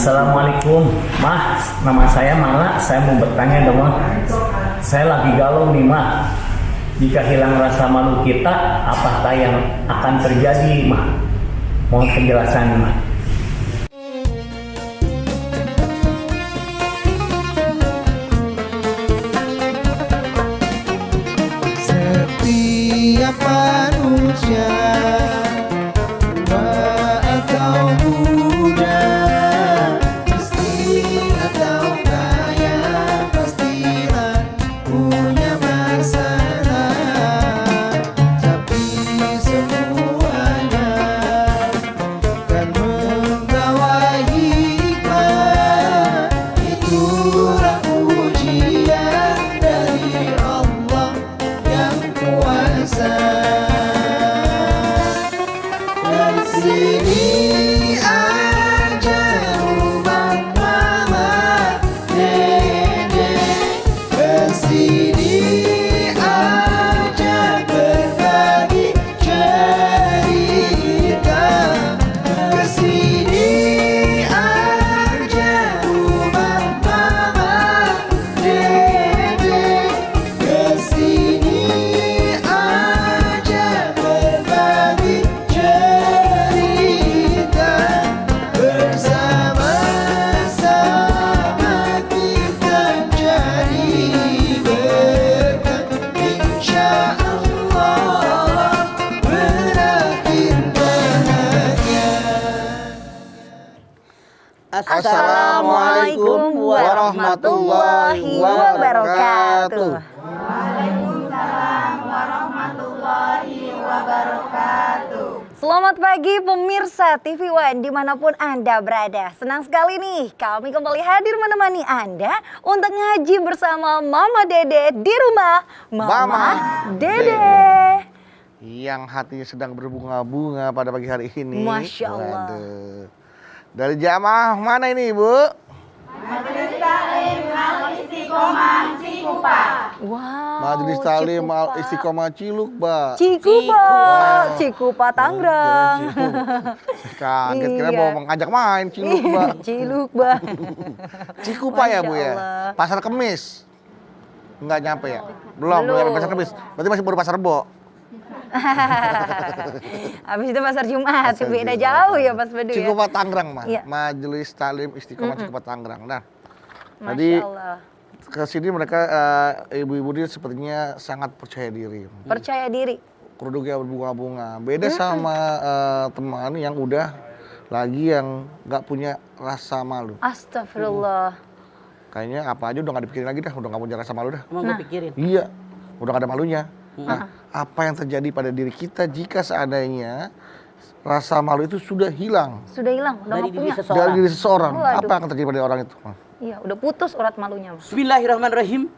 Assalamualaikum, Mah. Nama saya Mala. Saya mau bertanya dong, Mah. Saya lagi galau nih, Mah. Jika hilang rasa malu kita, apakah yang akan terjadi, Mah? Mohon penjelasan, Mah. Setiap manusia tua atau muda, miskin atau kaya, pastilah punya masalah. Tapi semuanya kan membawa hikmah. Itulah ujian dari Allah yang kuasa. Dari sini aja rumah mama dede, kesini aja berbagi cerita, kesini aja rumah mama dede, kesini aja berbagi cerita, bersama-sama kita jadi berkat, insya Allah berakhir bahagia. Assalamualaikum warahmatullahi wabarakatuh. Selamat pagi pemirsa TV One dimanapun Anda berada. Senang sekali nih kami kembali hadir menemani Anda untuk ngaji bersama Mama Dede di rumah Mama Dede. Yang hatinya sedang berbunga-bunga pada pagi hari ini. Masya Allah. Waduh. Dari jamaah mana ini, Bu? Wow. Majelis Taklim Al Istiqomah Ciluk, Mbak. Cikupa, Cikupa Tangerang. Kaget kira Iya. mau mengajak main Ciluk, Mbak. Ciluk, Mbak. Cikupa ya, Bu Masya ya. Allah. Pasar Kemis. Enggak nyampe ya? Belum nyampe Pasar Kemis. Berarti masih baru Pasar Rebo. Habis itu pasar Jumat, Pasar beda Jumat. jauh ya Mas Bedu ya. Cikupa Tangerang, Mas. Iya. Majelis Taklim Istiqomah Cikupa Tangerang. Nah, Masya tadi Allah. ke sini mereka ibu-ibu ini sepertinya sangat percaya diri. Percaya diri. Kerudungnya berbunga-bunga. Beda sama teman yang udah lagi yang nggak punya rasa malu. Astagfirullah. Kayaknya apa aja udah nggak dipikirin lagi dah, udah nggak punya rasa malu dah. Emang gue pikirin. Iya, udah nggak ada malunya. Nah, apa yang terjadi pada diri kita jika seandainya rasa malu itu sudah hilang Sudah hilang, udah Dari nggak diri punya. seseorang. dari diri seseorang? Waduh. Apa yang akan terjadi pada orang itu? Iya, udah putus urat malunya. Mas. Bismillahirrahmanirrahim.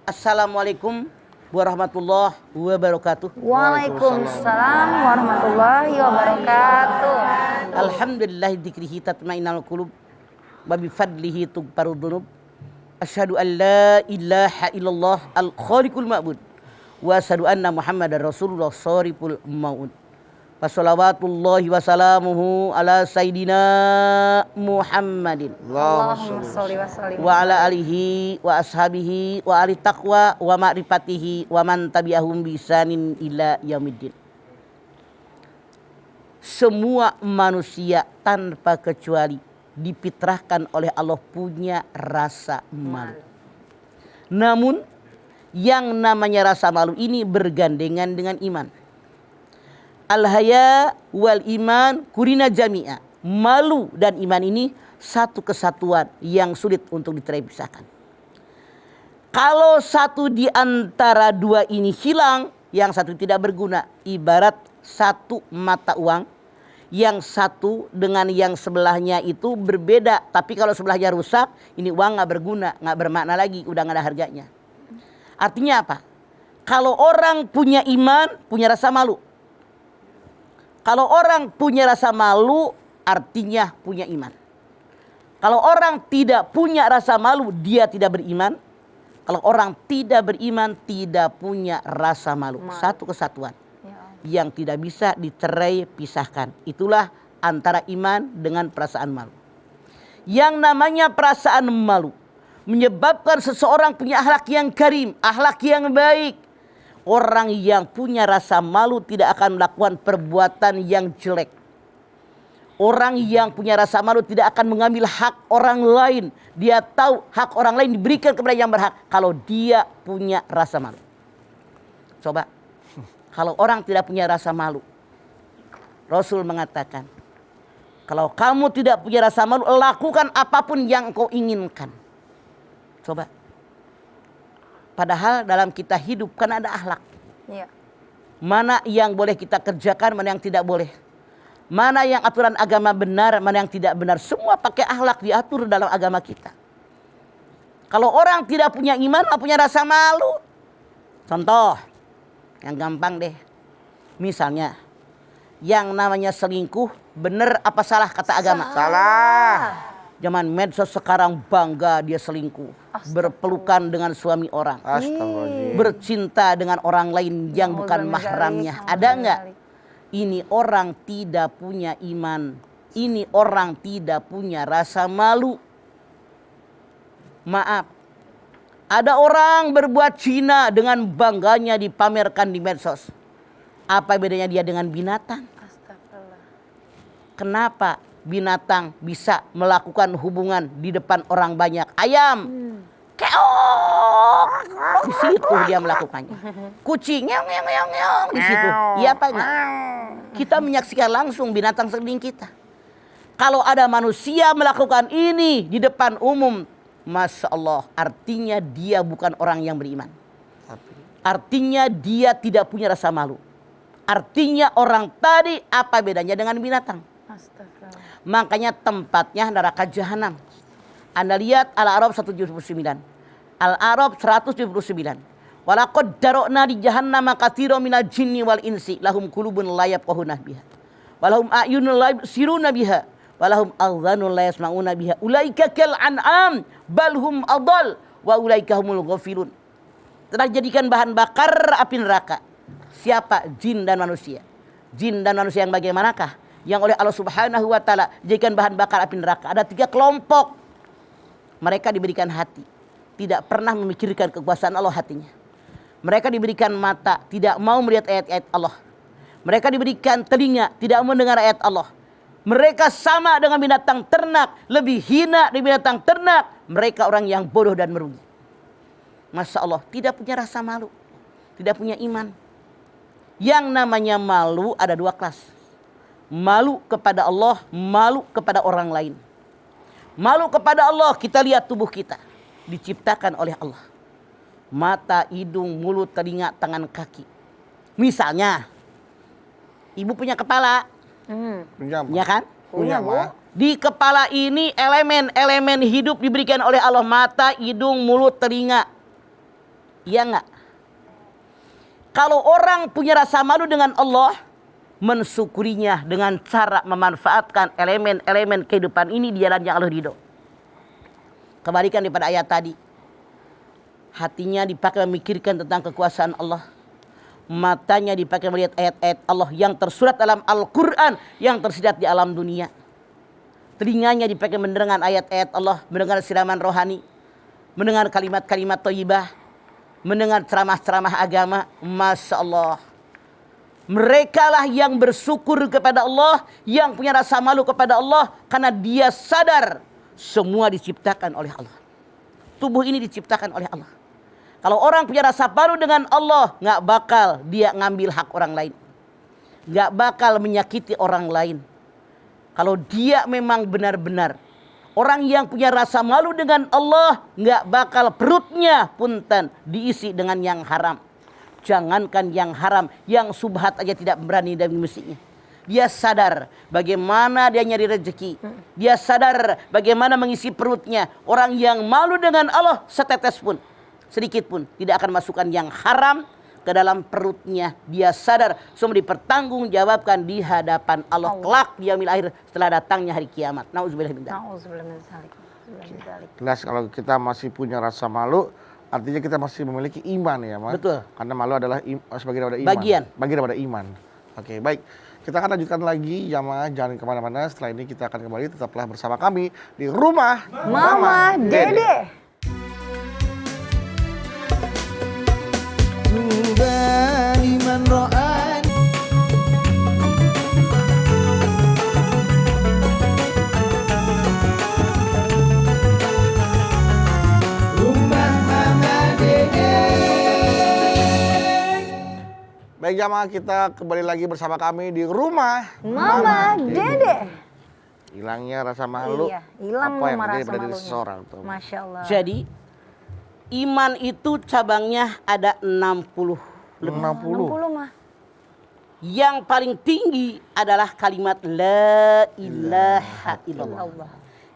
Assalamualaikum warahmatullahi wabarakatuh. Waalaikumsalam warahmatullahi wabarakatuh. Alhamdulillah dzikrihi tatmainnul qulub wa bi fadlihi tughfaru dzunub. Asyhadu an la ilaha illallah al-khaliqul ma'bud wa asyhadu anna Muhammadar Rasulullah shariful maut. Wassalawatullahi wasalamuhu ala sayyidina Muhammadin Allahumma sholli wa sallim. wa ala alihi wa ashabihi wa ahli taqwa wa ma'rifatihi wa man tabi'ahum bisanin ila yaumiddin. Semua manusia tanpa kecuali difitrahkan oleh Allah punya rasa malu. Namun yang namanya rasa malu ini bergandengan dengan iman. Al-haya wal iman kurina jami'a. Malu dan iman ini satu kesatuan yang sulit untuk terpisahkan. Kalau satu di antara dua ini hilang, yang satu tidak berguna. Ibarat satu mata uang, yang satu dengan yang sebelahnya itu berbeda. Tapi kalau sebelahnya rusak, ini uang nggak berguna, nggak bermakna lagi, udah nggak ada harganya. Artinya apa? Kalau orang punya iman, punya rasa malu. Kalau orang punya rasa malu, artinya punya iman. Kalau orang tidak punya rasa malu, dia tidak beriman. Kalau orang tidak beriman, tidak punya rasa malu. Satu kesatuan yang tidak bisa diterai pisahkan. Itulah antara iman dengan perasaan malu. Yang namanya perasaan malu menyebabkan seseorang punya akhlak yang karim, akhlak yang baik. Orang yang punya rasa malu tidak akan melakukan perbuatan yang jelek. Orang yang punya rasa malu tidak akan mengambil hak orang lain. Dia tahu hak orang lain diberikan kepada yang berhak kalau dia punya rasa malu. Coba, kalau orang tidak punya rasa malu, Rasul mengatakan, kalau kamu tidak punya rasa malu, lakukan apapun yang kau inginkan. Coba. Padahal dalam kita hidup kan ada akhlak. Iya. Mana yang boleh kita kerjakan, mana yang tidak boleh. Mana yang aturan agama benar, mana yang tidak benar. Semua pakai akhlak diatur dalam agama kita. Kalau orang tidak punya iman, tidak punya rasa malu. Contoh, yang gampang deh. Misalnya, yang namanya selingkuh, benar apa salah kata agama? Salah. Zaman medsos sekarang bangga dia selingkuh. Berpelukan dengan suami orang. Astagfirullahaladzim. Bercinta dengan orang lain yang bukan mahramnya. Ada enggak? Ini orang tidak punya iman. Ini orang tidak punya rasa malu. Maaf. Ada orang berbuat zina dengan bangganya dipamerkan di medsos. Apa bedanya dia dengan binatang? Astagfirullah. Kenapa binatang bisa melakukan hubungan di depan orang banyak? Ayam, keok, di situ dia melakukannya. Kucing, ngeong, di situ. Iya apa enggak? Kita menyaksikan langsung binatang sekeliling kita. Kalau ada manusia melakukan ini di depan umum, Masya Allah, artinya dia bukan orang yang beriman. Artinya dia tidak punya rasa malu. Artinya orang tadi apa bedanya dengan binatang? Astagfirullah. Makanya tempatnya neraka jahanam. Anda lihat Al-A'raf 179. Al-A'raf 179. Walaqad darokna di jahannam katsiran minal jinni wal insi lahum qulubun la yafqahuna biha. Walahum a'yunun la yubsiruna biha. Walahum adhanun la yasma'una biha. Ulaika kal an'am bal hum adall wa ulaika humul ghafilun. Telah jadikan bahan bakar api neraka. Siapa? Jin dan manusia. Jin dan manusia yang bagaimanakah? Yang oleh Allah Subhanahu wa taala jadikan bahan bakar api neraka. Ada 3 kelompok. Mereka diberikan hati, tidak pernah memikirkan kekuasaan Allah hatinya. Mereka diberikan mata, tidak mau melihat ayat-ayat Allah. Mereka diberikan telinga, tidak mau mendengar ayat Allah. Mereka sama dengan binatang ternak, lebih hina dari binatang ternak. Mereka orang yang bodoh dan merugi. Masya Allah, tidak punya rasa malu, tidak punya iman. Yang namanya malu ada 2 kelas. Malu kepada Allah, malu kepada orang lain. Malu kepada Allah, kita lihat tubuh kita. Diciptakan oleh Allah. Mata, hidung, mulut, telinga, tangan, kaki. Misalnya, ibu punya kepala. Punya apa? Ya kan? Punya, Ma. Di kepala ini elemen-elemen hidup diberikan oleh Allah. Mata, hidung, mulut, telinga. Iya enggak? Kalau orang punya rasa malu dengan Allah, mensyukurinya dengan cara memanfaatkan elemen-elemen kehidupan ini di jalan yang Allah ridho. Kembalikan daripada ayat tadi. Hatinya dipakai memikirkan tentang kekuasaan Allah. Matanya dipakai melihat ayat-ayat Allah yang tersurat dalam Al-Quran, yang tersirat di alam dunia. Telinganya dipakai mendengar ayat-ayat Allah, mendengar siraman rohani, mendengar kalimat-kalimat thayyibah, mendengar ceramah-ceramah agama. Masya Allah. Mereka lah yang bersyukur kepada Allah, yang punya rasa malu kepada Allah, karena dia sadar semua diciptakan oleh Allah. Tubuh ini diciptakan oleh Allah. Kalau orang punya rasa malu dengan Allah, nggak bakal dia ngambil hak orang lain, nggak bakal menyakiti orang lain. Kalau dia memang benar-benar orang yang punya rasa malu dengan Allah, nggak bakal perutnya punten diisi dengan yang haram. Jangankan yang haram, yang subhat aja tidak berani dan mestinya. Dia sadar bagaimana dia nyari rezeki. Dia sadar bagaimana mengisi perutnya. Orang yang malu dengan Allah setetes pun, sedikit pun tidak akan masukkan yang haram ke dalam perutnya. Dia sadar semua dipertanggungjawabkan di hadapan Allah kelak di yaumil akhir setelah datangnya hari kiamat. Nauzubillah min dzalik. Nauzubillah min dzalik. Jelas kalau kita masih punya rasa malu, artinya kita masih memiliki iman ya, Mas. Betul. Karena malu adalah sebagian daripada iman. Bagian daripada iman. Oke, baik. Kita akan lanjutkan lagi jamaah, jangan kemana-mana. Setelah ini kita akan kembali, tetaplah bersama kami di rumah Mama Dede. Tuba liman ra'ani Rumah Mama Dede. Baik jamaah, kita kembali lagi bersama kami di rumah Mama Dede. Hilangnya rasa malu. Iya, hilang apa yang Mama terjadi rasa pada diri malunya. seseorang tuh. Masya Allah. Jadi iman itu cabangnya ada 60 lebih. 60. 60 mah. Yang paling tinggi adalah kalimat la ilaha illallah. Allah.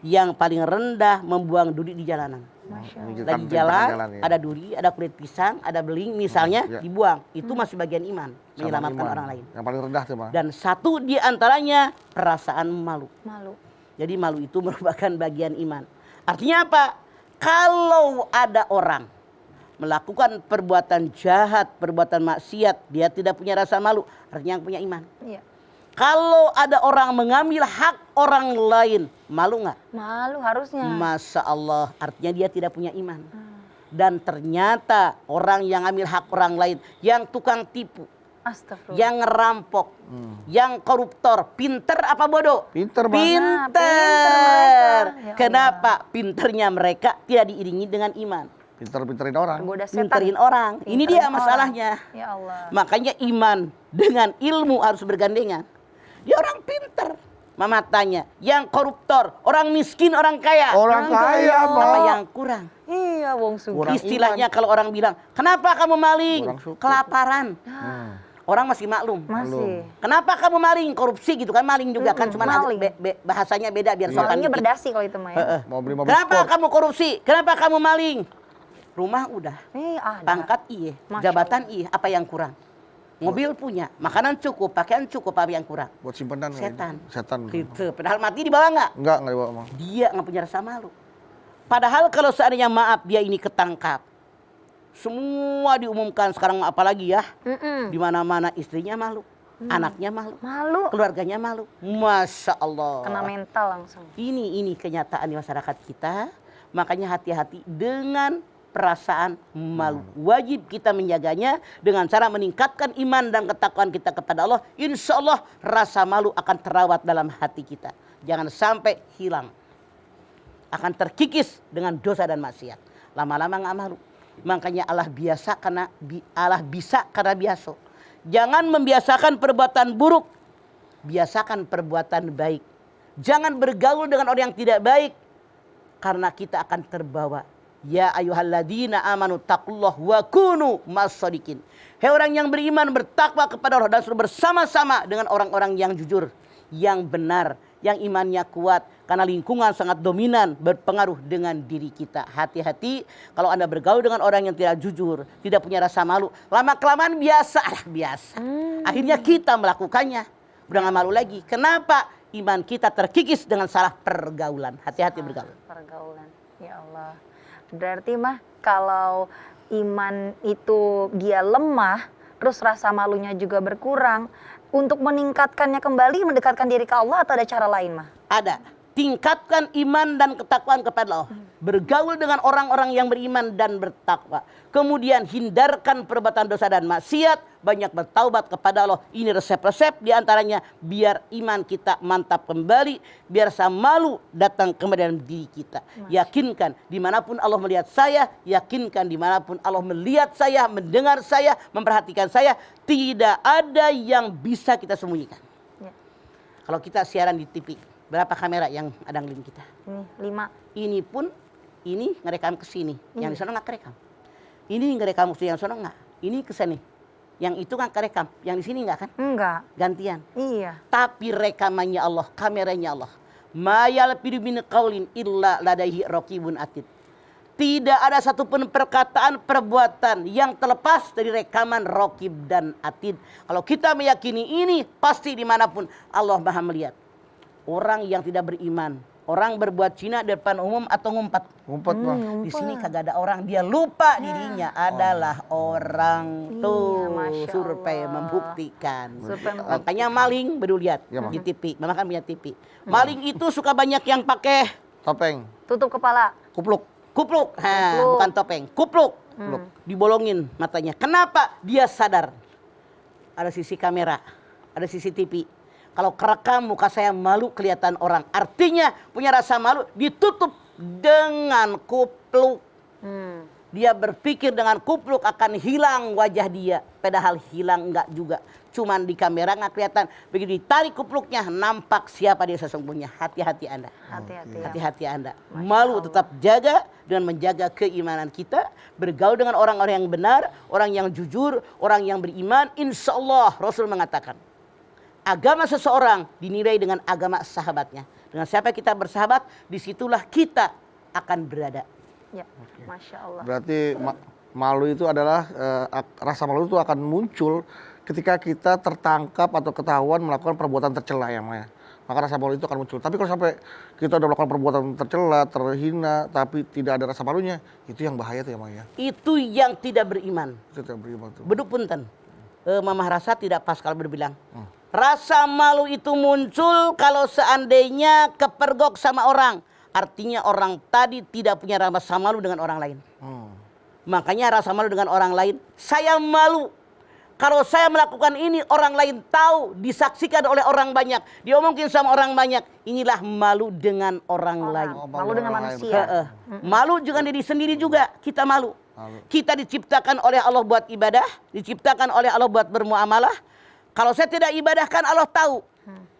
Yang paling rendah membuang duri di jalanan. Masya Allah. Menunjukkan Lagi tentang jalan, ya. ada duri, ada kulit pisang, ada beling misalnya ya. dibuang. Itu masih bagian iman, Cabang menyelamatkan iman. orang lain. Yang paling rendah tuh, Ma. Dan satu di antaranya perasaan malu. Malu. Jadi malu itu merupakan bagian iman. Artinya apa? Kalau ada orang melakukan perbuatan jahat, perbuatan maksiat, dia tidak punya rasa malu, artinya yang punya iman. Iya. Kalau ada orang mengambil hak orang lain, malu nggak? Malu harusnya. Masya Allah, artinya dia tidak punya iman. Dan ternyata orang yang ambil hak orang lain, yang tukang tipu, Astagfirullah. yang ngerampok, yang koruptor, pinter apa bodoh? Pinter, Ma. Pinter. Pinter mereka. Ya Kenapa? Pinternya mereka tidak diiringi dengan iman. Pinter-pinterin orang. Tergoda setan. Pinterin orang. Ini Pinterin dia orang. masalahnya. Ya Allah. Makanya iman dengan ilmu harus bergandengan. Dia orang pinter. Mama tanya, yang koruptor, orang miskin, orang kaya. Orang kaya, Ma. Apa yang kurang? Iya, wong sugi. Kurang Istilahnya kalau orang bilang, kenapa kamu maling? Kurang syukur. Kelaparan. Orang masih maklum. Masih. Kenapa kamu maling? Korupsi gitu kan, maling juga kan, cuma maling. bahasanya beda biar sopan Malingnya dikit. berdasi kalau itu mah ya. Mau beli mobil Kenapa sport. kamu korupsi? Kenapa kamu maling? Rumah udah, Ada. pangkat iya, Masya jabatan iya, apa yang kurang? Mobil punya, makanan cukup, pakaian cukup, apa yang kurang? Buat simpenan. Setan. Setan. Gitu. Padahal mati dibawa nggak? Enggak dibawa, Ma. Dia nggak punya rasa malu. Padahal kalau seandainya maaf dia ini ketangkap, semua diumumkan sekarang apalagi ya, di mana-mana istrinya malu, anaknya malu, Malu. keluarganya malu. Masya Allah. Kena mental langsung. Ini kenyataan di masyarakat kita. Makanya hati-hati dengan perasaan malu. Wajib kita menjaganya dengan cara meningkatkan iman dan ketakwaan kita kepada Allah. Insya Allah rasa malu akan terawat dalam hati kita. Jangan sampai hilang. Akan terkikis dengan dosa dan maksiat. Lama-lama nggak malu. Makanya Allah biasa karena Allah bisa karena biasa. Jangan membiasakan perbuatan buruk. Biasakan perbuatan baik. Jangan bergaul dengan orang yang tidak baik. Karena kita akan terbawa. Ya ayyuhalladzina amanu taqullah wa kunu mas-shadiqin. Hei orang yang beriman, bertakwa kepada Allah dan suruh bersama-sama dengan orang-orang yang jujur, yang benar, yang imannya kuat. Karena lingkungan sangat dominan berpengaruh dengan diri kita. Hati-hati kalau Anda bergaul dengan orang yang tidak jujur, tidak punya rasa malu. Lama-kelamaan biasa. Akhirnya kita melakukannya. Udah gak malu lagi. Kenapa? Iman kita terkikis dengan salah pergaulan. Hati-hati bergaul. Pergaulan. Ya Allah. Berarti mah kalau iman itu dia lemah, terus rasa malunya juga berkurang. Untuk meningkatkannya kembali, mendekatkan diri ke Allah atau ada cara lain mah? Ada. Tingkatkan iman dan ketakwaan kepada Allah. Bergaul dengan orang-orang yang beriman dan bertakwa. Kemudian hindarkan perbuatan dosa dan maksiat. Banyak bertaubat kepada Allah. Ini resep-resep diantaranya. Biar iman kita mantap kembali. Biar rasa malu datang kembali dalam diri kita. Yakinkan dimanapun Allah melihat saya. Yakinkan dimanapun Allah melihat saya. Mendengar saya. Memperhatikan saya. Tidak ada yang bisa kita sembunyikan. Ya. Kalau kita siaran di TV. Berapa kamera yang ada ngelin kita? Ini 5. Ini pun, ini ngerekam ke sini. Yang di sana nggak kerekam. Ini ngerekam ke sini, yang sana nggak. Ini ke sini. Yang itu nggak kerekam. Yang di sini nggak kan? Enggak. Gantian. Iya. Tapi rekamannya Allah, kameranya Allah. Ma yalfidu min qaulin illa ladaihi raqibun atid. Tidak ada satupun perkataan, perbuatan yang terlepas dari rekaman raqib dan atid. Kalau kita meyakini ini, pasti dimanapun Allah Maha melihat. Orang yang tidak beriman, Orang berbuat zina di depan umum atau ngumpat. Ngumpet bang. Di sini kagak ada orang, dia lupa dirinya adalah orang. Tuh, Masya survei Allah. membuktikan. Survei membuktikan. Makanya maling baru lihat Ya, Bang. di TV. Mama kan punya TV. Maling itu suka banyak yang pakai Topeng. Tutup kepala. Kupluk. kupluk. Ha, Kupluk. bukan topeng, kupluk. Dibolongin matanya. Kenapa? Dia sadar. Ada sisi kamera, ada CCTV. Kalau kerekam muka saya malu kelihatan orang. Artinya punya rasa malu ditutup dengan kupluk. Dia berpikir dengan kupluk akan hilang wajah dia. Padahal hilang enggak juga. Cuman di kamera nggak kelihatan. Begitu ditarik kupluknya nampak siapa dia sesungguhnya. Hati-hati Anda. Hati-hati. ya. Hati-hati Anda. Malu tetap jaga dengan menjaga keimanan kita. Bergaul dengan orang-orang yang benar. Orang yang jujur. Orang yang beriman. Insya Allah Rasul mengatakan. Agama seseorang dinilai dengan agama sahabatnya. Dengan siapa kita bersahabat, disitulah kita akan berada. Ya, Masya Allah. Berarti malu itu adalah rasa malu itu akan muncul ketika kita tertangkap atau ketahuan melakukan perbuatan tercela ya Maya. Maka rasa malu itu akan muncul. Tapi kalau sampai kita udah melakukan perbuatan tercela, terhina, tapi tidak ada rasa malunya, itu yang bahaya tuh ya Maya. Itu yang tidak beriman. Itu tidak beriman tuh. Beduk punten. Mamah rasa tidak pas kalau berbilang. Rasa malu itu muncul kalau seandainya kepergok sama orang. Artinya orang tadi tidak punya rasa malu dengan orang lain. Makanya rasa malu dengan orang lain. Saya malu. Kalau saya melakukan ini orang lain tahu. Disaksikan oleh orang banyak. Diomongin sama orang banyak. Inilah malu dengan orang lain. Malu dengan orang lain. manusia. Malu juga diri sendiri juga. Kita malu. Kita diciptakan oleh Allah buat ibadah. Diciptakan oleh Allah buat bermuamalah. Kalau saya tidak ibadahkan Allah tahu.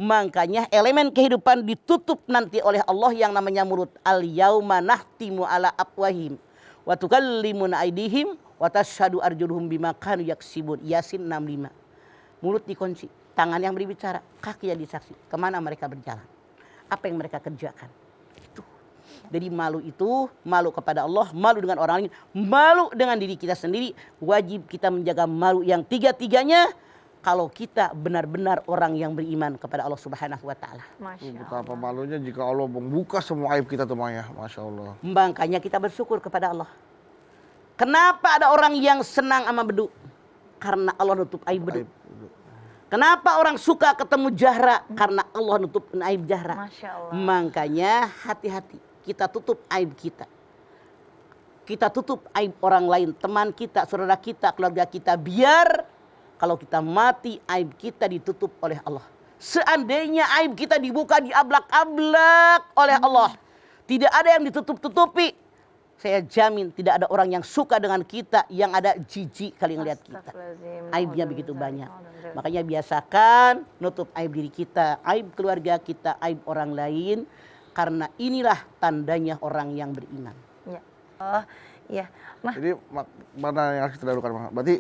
Makanya elemen kehidupan ditutup nanti oleh Allah yang namanya mulut. Al-yauma nahtimu ala afwahim. Wa tukallimuna aydihim. Wa tashhadu arjuluhum bima kanu yaksibun. Yasin 65. Mulut dikunci. Tangan yang berbicara. Kaki yang disaksi. Kemana mereka berjalan. Apa yang mereka kerjakan. Itu. Jadi malu itu. Malu kepada Allah. Malu dengan orang lain. Malu dengan diri kita sendiri. Wajib kita menjaga malu yang tiga-tiganya. Kalau kita benar-benar orang yang beriman kepada Allah Subhanahu wa Ta'ala. Masya Allah. Betapa malunya jika Allah membuka semua aib kita tuh Maya. Masya Allah. Makanya kita bersyukur kepada Allah. Kenapa ada orang yang senang sama beduk? Karena Allah nutup aib beduk. Kenapa orang suka ketemu Jahra? Karena Allah nutup aib Jahra. Masya Allah. Makanya hati-hati. Kita tutup aib kita. Kita tutup aib orang lain. Teman kita, saudara kita, keluarga kita. Biar kalau kita mati, aib kita ditutup oleh Allah. Seandainya aib kita dibuka, diablak-ablak oleh Allah. Tidak ada yang ditutup-tutupi. Saya jamin tidak ada orang yang suka dengan kita yang ada jijik kali ngelihat kita. Astagfirullahaladzim. Aibnya begitu banyak. Makanya biasakan nutup aib diri kita, aib keluarga kita, aib orang lain. Karena inilah tandanya orang yang beriman. Ya. Oh, iya. Jadi mana yang harus kita dahulukan Mah? Berarti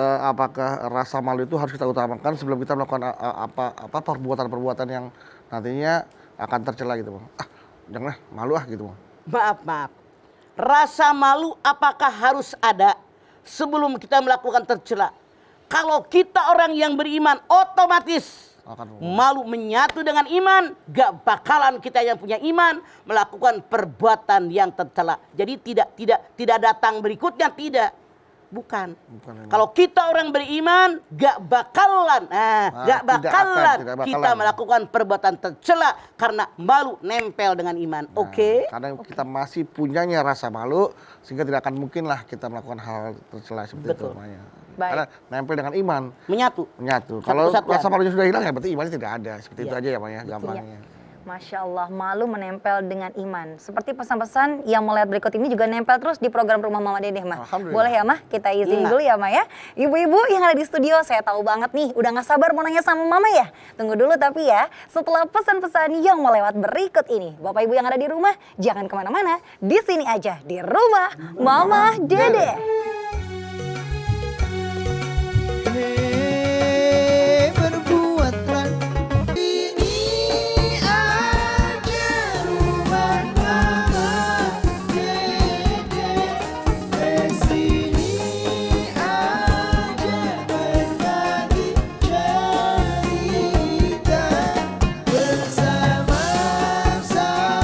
apakah rasa malu itu harus kita utamakan sebelum kita melakukan apa perbuatan-perbuatan yang nantinya akan tercela gitu Bang. Jangan malu gitu Bang. Maaf. Rasa malu apakah harus ada sebelum kita melakukan tercela? Kalau kita orang yang beriman otomatis malu menyatu dengan iman. Gak bakalan kita yang punya iman melakukan perbuatan yang tercela. Jadi tidak datang berikutnya, tidak. Bukan. Kalau kita orang beriman gak bakalan tidak akan. kita melakukan perbuatan tercela karena malu nempel dengan iman. Oke? Karena kita masih punyanya rasa malu sehingga tidak akan mungkin lah kita melakukan hal tercela seperti itu Maya. Baik. Karena nempel dengan iman. Menyatu. Kalau Satu-satuan. rasa malunya sudah hilang ya berarti imannya tidak ada. Seperti itu aja ya Maya, gampangnya. Masya Allah, malu menempel dengan iman. Seperti pesan-pesan yang mau lihat berikut ini juga nempel terus di program Rumah Mama Dedeh, Mah. Alhamdulillah. Boleh ya, Mah? Kita izin dulu ya, Mah ya. Ibu-ibu yang ada di studio, saya tahu banget nih, udah gak sabar mau nanya sama Mama ya. Tunggu dulu tapi ya, setelah pesan-pesan yang mau lewat berikut ini. Bapak Ibu yang ada di rumah, jangan kemana-mana. Di sini aja, di Rumah Mama Dedeh. Berbuatlah ini aja rumah mama Dedeh. Sini aja berbagi cerita bersama-sama.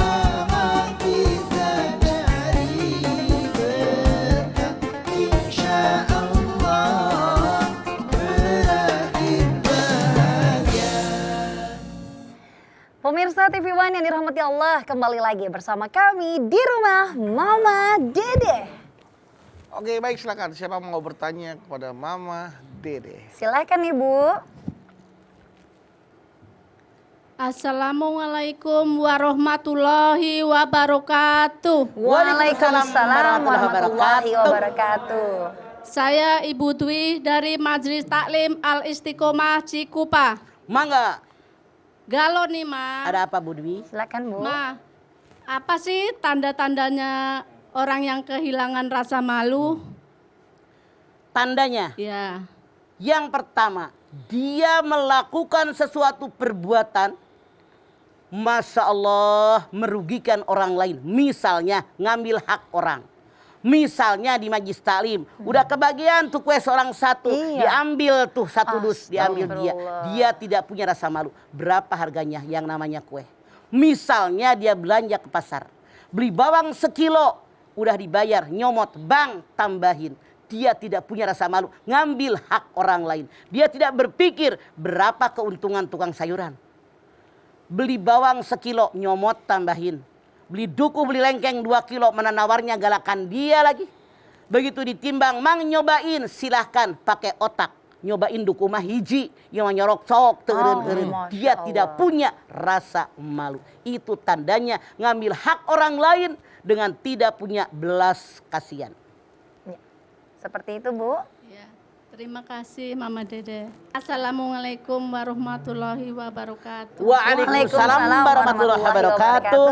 One yang dirahmati Allah, kembali lagi bersama kami di rumah Mama Dede. Oke, baik, silakan. Siapa mau bertanya kepada Mama Dede? Silakan Ibu. Assalamualaikum warahmatullahi wabarakatuh. Waalaikumsalam warahmatullahi wabarakatuh. Saya Ibu Dwi dari Majelis Taklim Al Istiqomah Cikupa. Mangga. Galau nih, Ma. Ada apa Bu Dwi? Silakan Bu. Ma, apa sih tanda-tandanya orang yang kehilangan rasa malu? Tandanya. Ya. Yang pertama, dia melakukan sesuatu perbuatan, Masya Allah, merugikan orang lain. Misalnya ngambil hak orang. Misalnya di majlis taklim, udah kebagian tuh kue seorang satu, Iya. diambil tuh satu dus, diambil dia. Astagfirullah. Dia tidak punya rasa malu. Berapa harganya yang namanya kue? Misalnya dia belanja ke pasar, beli bawang sekilo, udah dibayar, nyomot, bang tambahin. Dia tidak punya rasa malu, ngambil hak orang lain. Dia tidak berpikir berapa keuntungan tukang sayuran. Beli bawang sekilo, nyomot tambahin. Beli duku, beli lengkeng 2 kilo, mana nawarnya galakan dia lagi. Begitu ditimbang, mang nyobain, silahkan pakai otak. Nyobain duku mah hiji, yang nyorok sok, teureun-eureun. Masya Dia Allah. tidak punya rasa malu. Itu tandanya ngambil hak orang lain dengan tidak punya belas kasihan. Ya. Seperti itu Bu. Ya. Terima kasih Mama Dede. Assalamualaikum warahmatullahi wabarakatuh. Waalaikumsalam warahmatullahi wabarakatuh.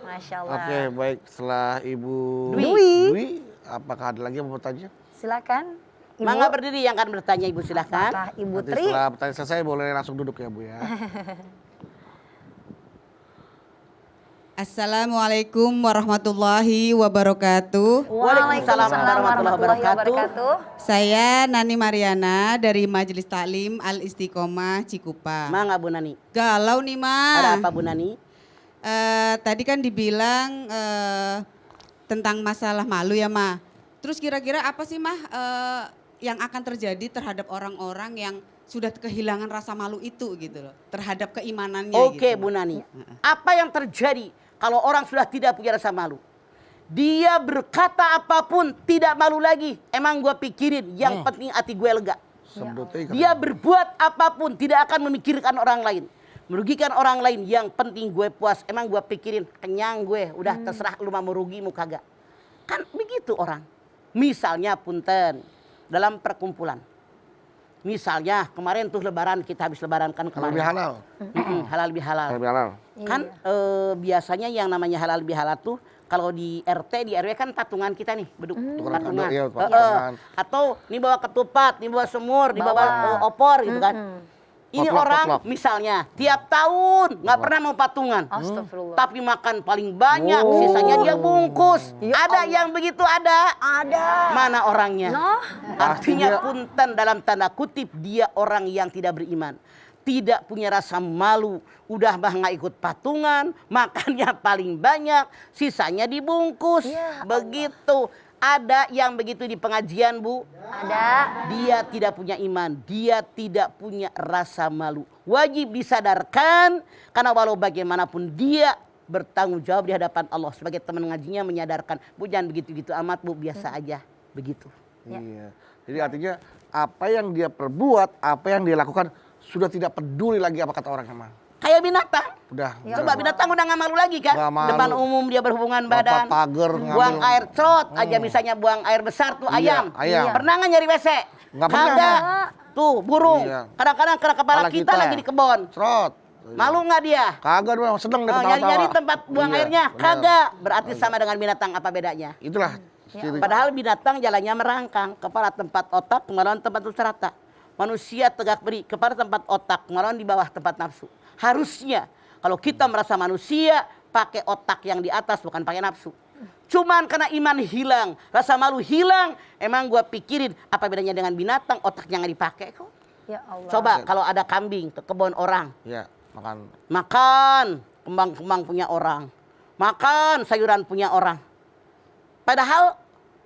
Masya Allah. Oke, baik. Setelah Ibu Dwi. apakah ada lagi yang mau bertanya? Silakan Ibu. Mangga berdiri yang akan bertanya Ibu silahkan. Apakah Ibu Nanti Tri? setelah pertanyaan selesai boleh langsung duduk ya Bu ya. Assalamualaikum warahmatullahi wabarakatuh. Waalaikumsalam warahmatullahi wabarakatuh. Saya Nani Mariana dari Majelis Taklim Al Istiqomah Cikupa. Mangga Bu Nani. Galau nih Ma. Ada apa Bu Nani? Tadi kan dibilang tentang masalah malu ya Ma. Terus kira-kira apa sih Ma yang akan terjadi terhadap orang-orang yang sudah kehilangan rasa malu itu gitu loh. Terhadap keimanannya Oke gitu. Bu Nani. Apa yang terjadi kalau orang sudah tidak punya rasa malu? Dia berkata apapun tidak malu lagi. Emang gue pikirin yang penting hati gue lega. Sedotnya kan. Dia berbuat apapun tidak akan memikirkan orang lain. Merugikan orang lain, yang penting gue puas. Emang gue pikirin kenyang gue, udah terserah lu mau merugi mau kagak. Kan begitu orang. Misalnya punten dalam perkumpulan. Misalnya kemarin tuh lebaran, kita habis lebaran kan Kalau kemarin. lebih halal. Halal lebih halal. Lebih halal. Kan biasanya yang namanya halal lebih halal tuh kalau di RT, di RW kan patungan kita nih, beduk Tukeran patungan. kado, iya, patungan. Atau ini bawa ketupat, ini bawa semur, ini bawa opor gitu kan. Ini Potluck, orang potluck. misalnya tiap tahun nggak pernah mau patungan. Astagfirullah. Tapi makan paling banyak, sisanya dia bungkus. Ada yang begitu ada. Ada. Mana orangnya? Noh. Artinya punten dalam tanda kutip dia orang yang tidak beriman. Tidak punya rasa malu. Udah mah nggak ikut patungan, makannya paling banyak, sisanya dibungkus. Ya Begitu. Ada yang begitu di pengajian Bu. Ada. Dia tidak punya iman, dia tidak punya rasa malu. Wajib disadarkan karena walau bagaimanapun dia bertanggung jawab di hadapan Allah. Sebagai teman ngajinya menyadarkan, Bu jangan begitu-gitu amat Bu, biasa aja. Begitu. Iya. Jadi artinya apa yang dia perbuat, apa yang dia lakukan sudah tidak peduli lagi apa kata orang emang. Kayak binatang. Udah. Ya Coba binatang udah gak malu lagi kan? Nggak malu. Depan umum dia berhubungan badan. pagar, buang ngambil. air cerot aja misalnya buang air besar tuh Iya, ayam. ayam. Pernah nggak nyari WC? Nggak pernah. Kagak. Tuh burung. Iya. Kadang-kadang kena kepala Kepala kita kita. lagi di kebon. Cerot. Malu nggak dia? Kagak dong, seneng dia ketawa-tawa. Nyari-nyari tempat buang Iya, airnya, bener. kagak. Berarti sama dengan binatang, apa bedanya? Itulah. ciri. Padahal binatang jalannya merangkang, kepala tempat otak, kemaluan tempat usaha. Manusia tegak beri, kepala tempat otak, kemaluan di bawah tempat nafsu. Harusnya kalau kita merasa manusia, pakai otak yang di atas, bukan pakai nafsu. Cuman karena iman hilang, rasa malu hilang, emang gua pikirin apa bedanya dengan binatang, otaknya nggak dipakai kok. Ya Allah. Coba kalau ada kambing ke kebun orang, Ya, makan. makan kembang-kembang punya orang, makan sayuran punya orang. Padahal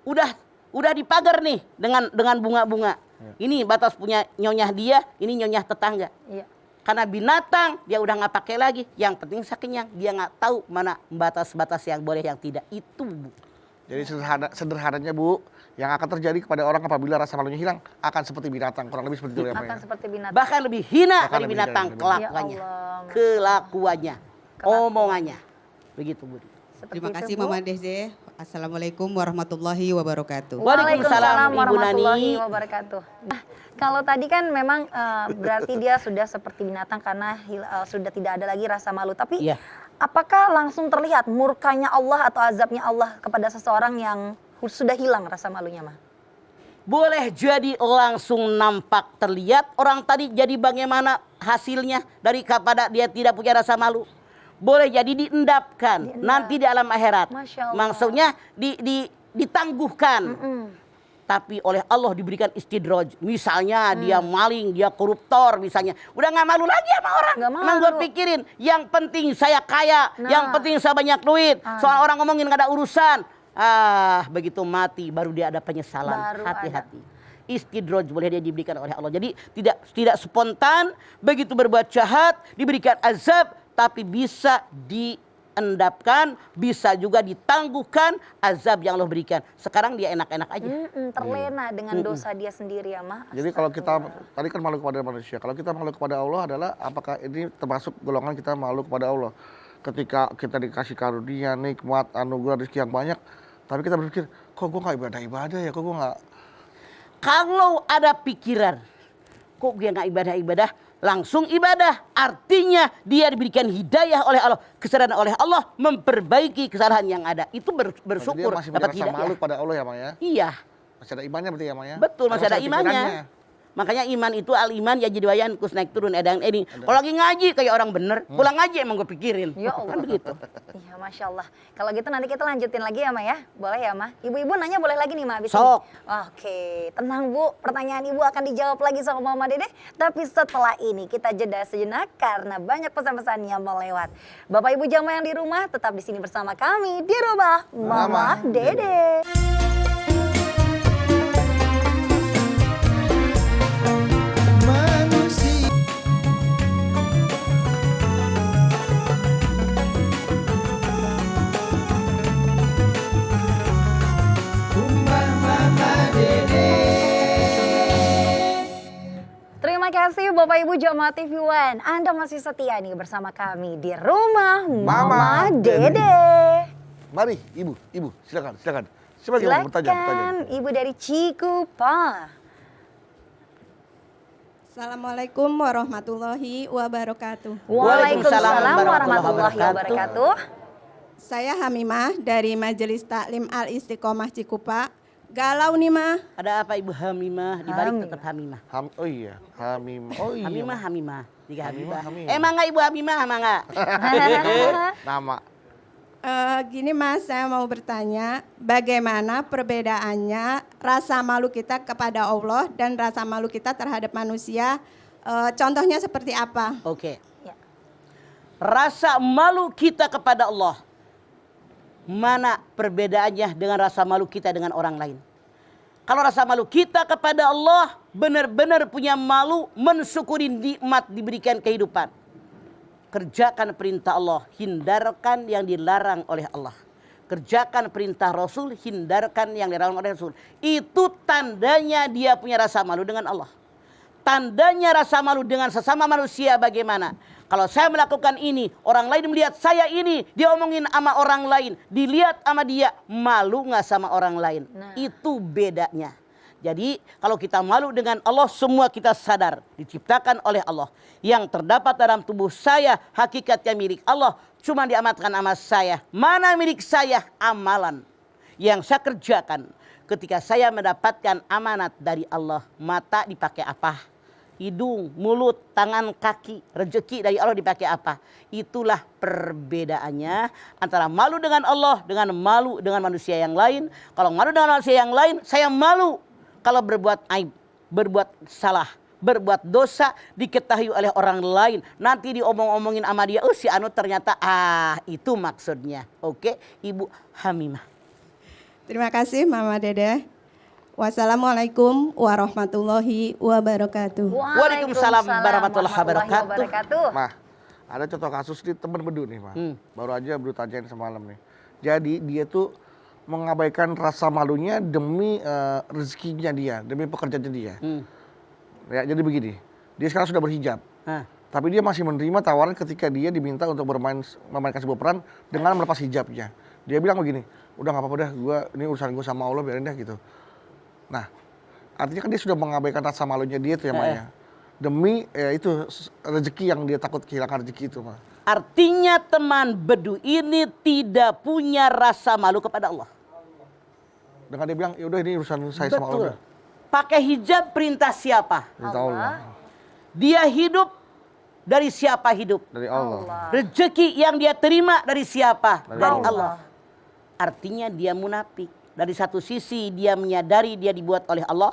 udah dipagar nih dengan bunga-bunga. Ini batas punya nyonyah dia, ini nyonyah tetangga. Iya. Karena binatang dia udah nggak pakai lagi. Yang penting kenyang. Dia nggak tahu mana batas-batas yang boleh yang tidak. Itu Bu. Jadi sederhananya Bu, yang akan terjadi kepada orang apabila rasa malunya hilang akan seperti binatang, kurang lebih seperti itu ya Pak. Akan Ya? seperti binatang. Bahkan lebih hina Bahkan dari lebih binatang hina dari kelakuannya. Ya Allah. Kelakuannya. Omongannya. Begitu Bu. Seperti Terima itu, kasih Bu. Mama Deze. Assalamualaikum warahmatullahi wabarakatuh. Waalaikumsalam, Ibu warahmatullahi Nani. wabarakatuh. Nah, kalau tadi kan memang berarti dia sudah seperti binatang karena sudah tidak ada lagi rasa malu. Tapi Iya. apakah langsung terlihat murkanya Allah atau azabnya Allah kepada seseorang yang sudah hilang rasa malunya, Ma? Boleh jadi langsung nampak terlihat orang tadi jadi bagaimana hasilnya dari kepada dia tidak punya rasa malu. Boleh jadi diendapkan nanti di alam akhirat. Masya Allah. Maksudnya ditangguhkan. Tapi oleh Allah diberikan istidraj. Misalnya dia maling, dia koruptor misalnya. Udah nggak malu lagi sama orang. Nggak malu. Emang gue pikirin yang penting saya kaya, Nah. yang penting saya banyak duit. Soal orang ngomongin nggak ada urusan. Begitu mati baru dia ada penyesalan. Baru Hati-hati. Istidraj boleh dia diberikan oleh Allah. Jadi tidak spontan begitu berbuat jahat diberikan azab, tapi bisa diendapkan, bisa juga ditangguhkan azab yang Allah berikan. Sekarang dia enak-enak aja. Terlena dengan dosa dia sendiri ya, Ma. Jadi kalau kita tadi kan malu kepada manusia, kalau kita malu kepada Allah adalah apakah ini termasuk golongan kita malu kepada Allah? Ketika kita dikasih karunia, nikmat, anugerah, rezeki yang banyak, tapi kita berpikir, kok gue nggak ibadah ya, kok gue nggak. Kalau ada pikiran, kok dia nggak ibadah-ibadah, langsung ibadah. Artinya dia diberikan hidayah oleh Allah, kesadaran oleh Allah, memperbaiki kesalahan yang ada. Itu bersyukur Dia masih dapat punya rasa malu hidayah. pada Allah ya, Ma ya. Iya. Masih ada imannya berarti ya, Ma ya. Betul, masih ada imannya. pikirannya. Makanya iman itu al-iman ya jadi wayan kus naik turun edang ini. Kalau lagi ngaji kayak orang bener, pulang ngaji emang gue pikirin. Ya Allah. Kan begitu. Iya, Masya Allah. Kalau gitu nanti kita lanjutin lagi ya, Ma ya. Boleh ya, Ma? Ibu-ibu nanya boleh lagi nih, Ma, abis Sok. ini. Oke, tenang Bu. Pertanyaan Ibu akan dijawab lagi sama Mama Dede. Tapi setelah ini kita jeda sejenak karena banyak pesan-pesan yang melewat. Bapak Ibu jamaah yang di rumah tetap di sini bersama kami di rumah Mama Dede. Manusia Rumah Mama Dede. Terima kasih Bapak Ibu jamaah TV One. Anda masih setia nih bersama kami di rumah Mama Dede. Mari, ibu, silakan. Siapa yang mau bertanya? Silakan Ibu dari Cikupa. Assalamualaikum warahmatullahi wabarakatuh. Waalaikumsalam warahmatullahi wabarakatuh. Saya Hamimah dari Majelis Taklim Al Istiqomah Cikupa. Galau nih mah. Ada apa Ibu Hamimah? Dibalik tetap Hamimah. Oh iya, Hamimah. Oh iya. Hamimah. Tiga Hamimah, Hamimah. Hamimah. Emang nggak Ibu Hamimah? Emang nggak? Nama. Gini mas, saya mau bertanya bagaimana perbedaannya rasa malu kita kepada Allah dan rasa malu kita terhadap manusia. Contohnya seperti apa? Oke. Ya. Rasa malu kita kepada Allah. Mana perbedaannya dengan rasa malu kita dengan orang lain? Kalau rasa malu kita kepada Allah benar-benar punya malu mensyukuri nikmat diberikan kehidupan. Kerjakan perintah Allah, hindarkan yang dilarang oleh Allah. Kerjakan perintah Rasul, hindarkan yang dilarang oleh Rasul. Itu tandanya dia punya rasa malu dengan Allah. Tandanya rasa malu dengan sesama manusia bagaimana? Kalau saya melakukan ini, orang lain melihat saya ini, dia omongin sama orang lain, dilihat sama dia, malu nggak sama orang lain? Nah. Itu bedanya. Jadi kalau kita malu dengan Allah, semua kita sadar diciptakan oleh Allah. Yang terdapat dalam tubuh saya hakikatnya milik Allah, cuma diamanatkan sama saya. Mana milik saya? Amalan yang saya kerjakan. Ketika saya mendapatkan amanat dari Allah, mata dipakai apa? Hidung, mulut, tangan, kaki, rezeki dari Allah dipakai apa? Itulah perbedaannya antara malu dengan Allah dengan malu dengan manusia yang lain. Kalau malu dengan manusia yang lain, saya malu kalau berbuat aib, berbuat salah, berbuat dosa diketahui oleh orang lain. Nanti diomong-omongin sama dia, oh si Anu ternyata itu maksudnya. Oke, Ibu Hamimah. Terima kasih Mama Dede. Wassalamualaikum warahmatullahi wabarakatuh. Waalaikumsalam warahmatullahi wabarakatuh. Mah, ada contoh kasus di temen Bedu nih, Mah. Baru aja Bedu tanyain semalam nih. Jadi dia tuh mengabaikan rasa malunya demi rezekinya dia, demi pekerjaannya dia. Ya, jadi begini, dia sekarang sudah berhijab. Tapi dia masih menerima tawaran ketika dia diminta untuk memainkan sebuah peran dengan melepas hijabnya. Dia bilang begini, udah nggak apa-apa dah, ini urusan gue sama Allah, biarin deh gitu. Nah, artinya kan dia sudah mengabaikan rasa malunya dia tuh ya, Maya. Demi itu rezeki yang dia takut kehilangan rezeki itu, Mah. Artinya teman Bedu ini tidak punya rasa malu kepada Allah. Dengan dia bilang, ya udah ini urusan saya sama Betul. Allah. Pakai hijab perintah siapa? Perintah Allah. Dia hidup dari siapa hidup? Dari Allah. Rezeki yang dia terima dari siapa? Dari Dari Allah. Allah. Artinya dia munafik. Dari satu sisi dia menyadari dia dibuat oleh Allah.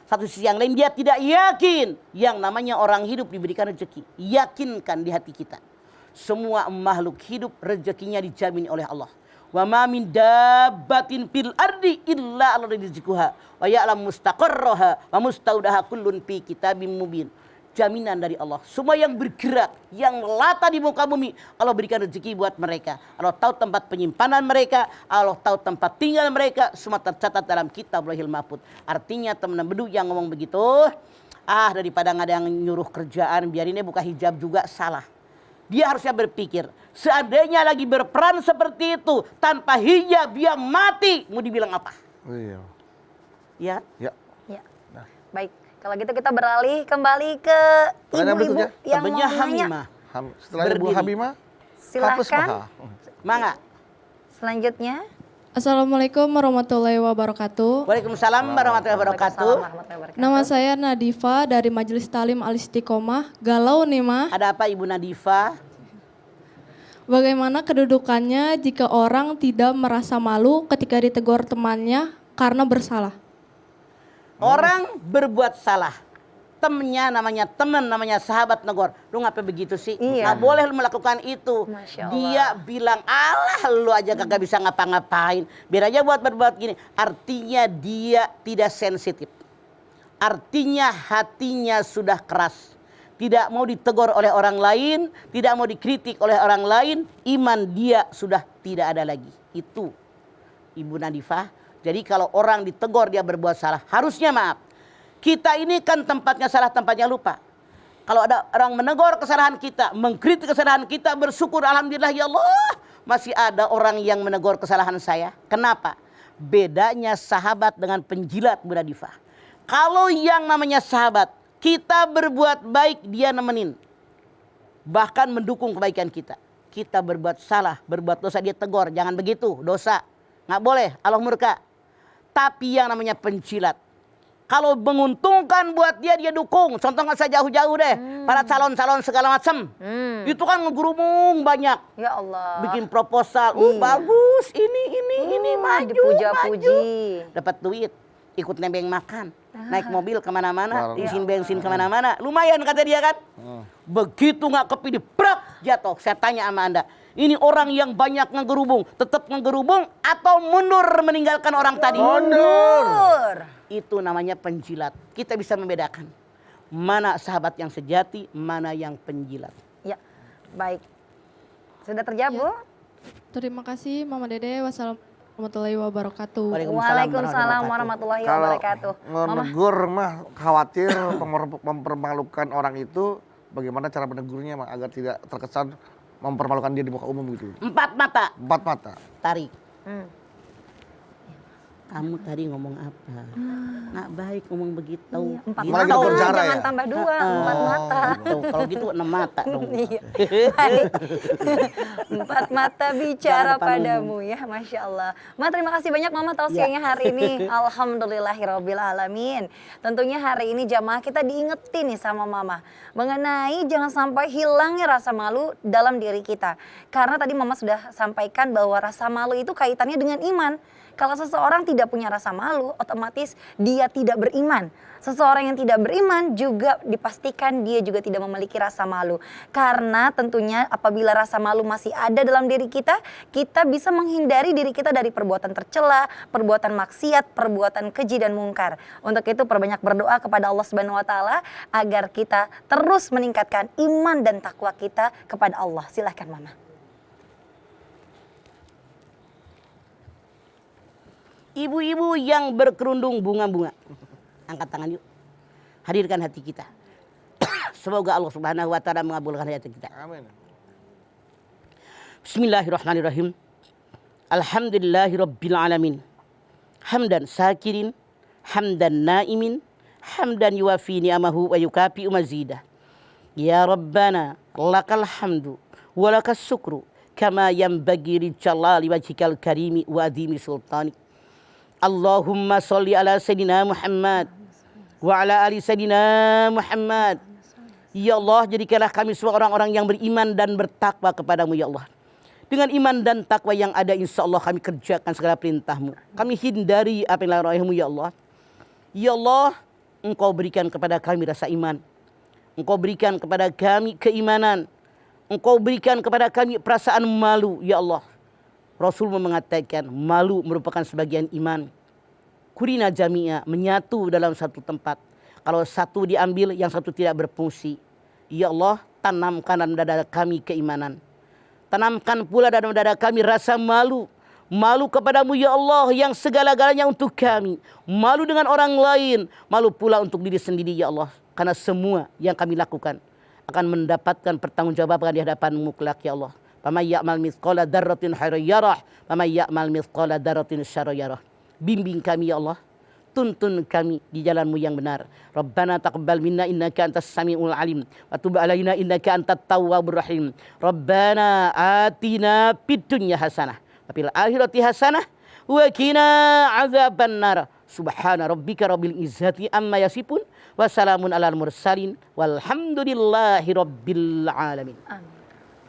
Satu sisi yang lain dia tidak yakin yang namanya orang hidup diberikan rezeki. Yakinkan di hati kita. Semua makhluk hidup rezekinya dijamin oleh Allah. Wa ma min dabbatin fil ardi illa 'ala rizquha wa ya'lam mustaqarraha wa mustaudaha kullun fi kitabim mubin. Jaminan dari Allah. Semua yang bergerak, yang melata di muka bumi, Allah berikan rezeki buat mereka. Allah tahu tempat penyimpanan mereka, Allah tahu tempat tinggal mereka, semua tercatat dalam kitab Lauhil Mahfuz. Artinya teman Bedu yang ngomong begitu, daripada nggak ada yang nyuruh kerjaan, biarinnya buka hijab juga salah. Dia harusnya berpikir, seandainya lagi berperan seperti itu, tanpa hijab dia mati, mau dibilang apa? Iya. Ya. Ya. Ya. Baik. Kalau gitu kita beralih kembali ke ibu-ibu yang mau nanya. Hamimah. Setelah Ibu Berdiri. Habimah, Silahkan. Mangga. Selanjutnya. Assalamualaikum warahmatullahi wabarakatuh. Waalaikumsalam warahmatullahi wabarakatuh. Nama saya Nadifa dari Majelis Talim Al Istiqomah. Galau nih mah. Ada apa Ibu Nadifa? Bagaimana kedudukannya jika orang tidak merasa malu ketika ditegur temannya karena bersalah? Orang berbuat salah. Temennya namanya teman, namanya sahabat negor. Lu ngapa begitu sih? Iya. Nggak boleh lu melakukan itu. Masya Allah. Dia bilang, alah lu aja kagak bisa ngapa-ngapain. Biar aja buat berbuat gini. Artinya dia tidak sensitif. Artinya hatinya sudah keras. Tidak mau ditegur oleh orang lain. Tidak mau dikritik oleh orang lain. Iman dia sudah tidak ada lagi. Itu Ibu Nadifah. Jadi kalau orang ditegur dia berbuat salah, harusnya maaf. Kita ini kan tempatnya salah, tempatnya lupa. Kalau ada orang menegur kesalahan kita, mengkritik kesalahan kita, bersyukur alhamdulillah ya Allah. Masih ada orang yang menegur kesalahan saya. Kenapa? Bedanya sahabat dengan penjilat Bu Nadifah. Kalau yang namanya sahabat, kita berbuat baik dia nemenin. Bahkan mendukung kebaikan kita. Kita berbuat salah, berbuat dosa dia tegur. Jangan begitu, dosa. Nggak boleh, Allah murka. Tapi yang namanya penjilat, kalau menguntungkan buat dia, dia dukung. Contoh nggak usah jauh-jauh deh. Para calon-calon segala macam. Itu kan ngegerumung banyak. Ya Allah. Bikin proposal. Bagus, ini maju, dipuja-puji. maju. Dapat duit, ikut nebeng makan. Naik mobil kemana-mana, isiin bensin kemana-mana. Lumayan kata dia kan. Begitu nggak kepilih, brak, jatuh. Saya tanya sama Anda. Ini orang yang banyak ngegerubung, tetap ngegerubung atau mundur meninggalkan orang tadi? Mundur. Itu namanya penjilat. Kita bisa membedakan mana sahabat yang sejati, mana yang penjilat. Ya, baik. Sudah terjawab, Bu? Terima kasih Mama Dede. Wassalamualaikum warahmatullahi wabarakatuh. Waalaikumsalam warahmatullahi wabarakatuh. Kalau menegur mah khawatir mempermalukan orang itu, bagaimana cara menegurnya mah agar tidak terkesan mempermalukan dia di muka umum gitu. 4 mata. 4 mata. Tarik. Kamu tadi ngomong apa? Nggak baik ngomong begitu. Iya, 4 Malah mata, gitu berjarak jangan ya? tambah 2, 4 mata. Gitu. Kalau gitu 6 mata dong. Iya. Baik. 4 mata bicara Jangan depan padamu ya, Masya Allah. Ma, terima kasih banyak Mama tausiahnya hari ini. Alhamdulillahirrabbilalamin. Tentunya hari ini jamaah kita diingetin nih sama Mama. Mengenai jangan sampai hilangnya rasa malu dalam diri kita. Karena tadi Mama sudah sampaikan bahwa rasa malu itu kaitannya dengan iman. Kalau seseorang tidak tidak punya rasa malu, otomatis dia tidak beriman. Seseorang yang tidak beriman juga dipastikan dia juga tidak memiliki rasa malu. Karena tentunya apabila rasa malu masih ada dalam diri kita, kita bisa menghindari diri kita dari perbuatan tercela, perbuatan maksiat, perbuatan keji dan mungkar. Untuk itu perbanyak berdoa kepada Allah Subhanahu wa taala agar kita terus meningkatkan iman dan takwa kita kepada Allah. Silahkan Mama. Ibu-ibu yang berkerudung bunga-bunga, angkat tangan yuk. Hadirkan hati kita. Semoga Allah Subhanahu wa taala mengabulkan hati kita. Amin. Bismillahirrahmanirrahim. Alhamdulillahirabbil alamin. Hamdan sakirin, hamdan naimin, hamdan yuwafi ni'amahu wa yukafi mazidah. Ya Rabbana lakal hamdu wa lakas syukru kama yanbaghi li jalali wajhikal karimi wa adhimi sultanik. Allahumma sholli ala sayyidina Muhammad wa ala ali sayyidina Muhammad. Ya Allah, jadikanlah kami semua orang-orang yang beriman dan bertakwa kepadamu ya Allah. Dengan iman dan takwa yang ada, insya Allah kami kerjakan segala perintahmu. Kami hindari apa yang larangmu ya Allah. Ya Allah, Engkau berikan kepada kami rasa iman. Engkau berikan kepada kami keimanan. Engkau berikan kepada kami perasaan malu ya Allah. Rasul mengatakan malu merupakan sebagian iman. Kurina jami'a, menyatu dalam satu tempat. Kalau satu diambil, yang satu tidak berfungsi. Ya Allah, tanamkan dalam dada kami keimanan. Tanamkan pula dalam dada kami rasa malu. Malu kepadamu ya Allah yang segala-galanya untuk kami. Malu dengan orang lain. Malu pula untuk diri sendiri ya Allah. Karena semua yang kami lakukan akan mendapatkan pertanggungjawaban di hadapan-Mu kelak ya Allah. Faman ya'mal mithqala dzarratin khairan yarah, faman ya'mal mithqala dzarratin syarran yarah. Bimbing kami ya Allah, tuntun kami di jalan-Mu yang benar. Rabbana taqabbal minna innaka antas samiul alim wa tub alaina innaka antat tawwabur rahim. Rabbana atina fid dunya hasanah wa fil akhirati hasanah wa qina adzabannar. Subhana rabbika rabbil izzati amma yasifun wa salamun alal mursalin walhamdulillahi rabbil alamin. Amin.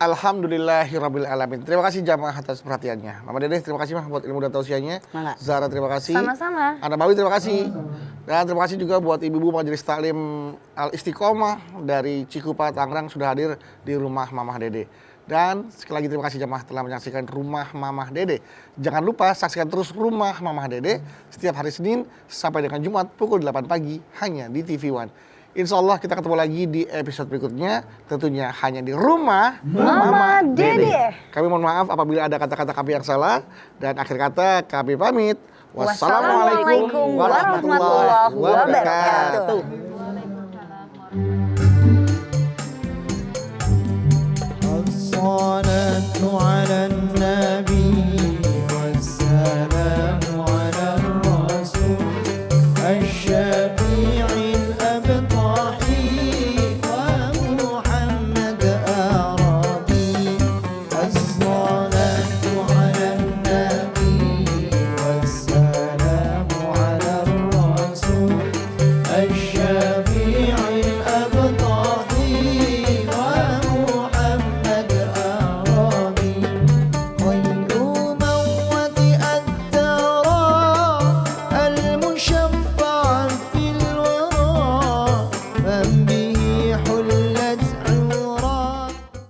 Alhamdulillahirabbil alamin. Terima kasih jamaah atas perhatiannya. Mama Dede terima kasih Mah buat ilmu dan tausiahnya. Zara terima kasih. Sama-sama. Anda Mawi terima kasih. Dan terima kasih juga buat ibu-ibu Majelis Taklim Al Istiqomah dari Cikupa Tangerang sudah hadir di rumah Mamah Dede. Dan sekali lagi terima kasih jamaah telah menyaksikan Rumah Mamah Dede. Jangan lupa saksikan terus Rumah Mamah Dede setiap hari Senin sampai dengan Jumat pukul 8 pagi hanya di TV One. Insya Allah kita ketemu lagi di episode berikutnya, tentunya hanya di Rumah Mama Dede. Kami mohon maaf apabila ada kata-kata kami yang salah, dan akhir kata kami pamit. Wassalamualaikum warahmatullahi wabarakatuh. الصلاة على النبي والسلام على الرسول الشفيع الأبطحي ومحمد أرابي. الصلاة على النبي والسلام